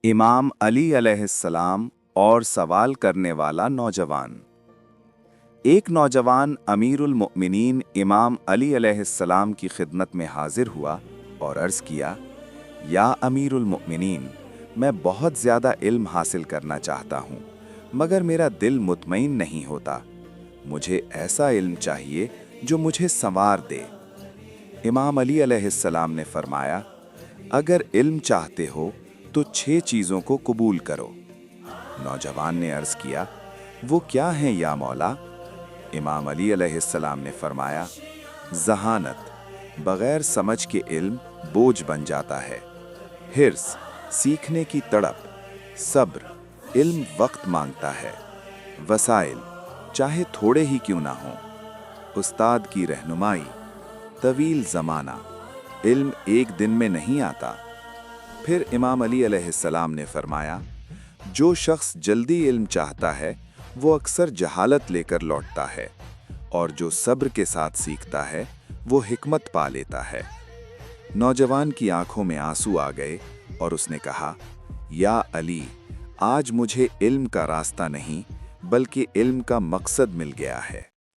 इमाम अली अलैहिस्सलाम और सवाल करने वाला नौजवान। एक नौजवान अमीरुल मोमिनीन इमाम अली अलैहिस्सलाम की खिदमत में हाजिर हुआ और अर्ज़ किया, या अमीरुल मोमिनीन, मैं बहुत ज़्यादा इल्म हासिल करना चाहता हूँ, मगर मेरा दिल मुतमईन नहीं होता। मुझे ऐसा इल्म चाहिए जो मुझे संवार दे। इमाम अली अलैहिस्सलाम ने फरमाया, अगर इल्म चाहते हो तो 6 चीज़ों को कबूल करो। नौजवान ने अर्ज़ किया, वो क्या हैं या मौला? इमाम अली अलैहिस्सलाम ने फरमाया, ज़हानत, बग़ैर समझ के इल्म बोझ बन जाता है। हिर्स, सीखने की तड़प। सब्र, इल्म वक्त मांगता है। वसाइल, चाहे थोड़े ही क्यों ना हो। उस्ताद की रहनुमाई। तवील ज़माना, इल्म एक दिन में नहीं आता। फिर इमाम अली अलैहिस्सलाम ने फरमाया, जो शख्स जल्दी इल्म चाहता है वो अक्सर जहालत लेकर लौटता है, और जो सब्र के साथ सीखता है वो हिकमत पा लेता है। नौजवान की आंखों में आंसू आ गए और उसने कहा, या अली, आज मुझे इल्म का रास्ता नहीं बल्कि इल्म का मकसद मिल गया है।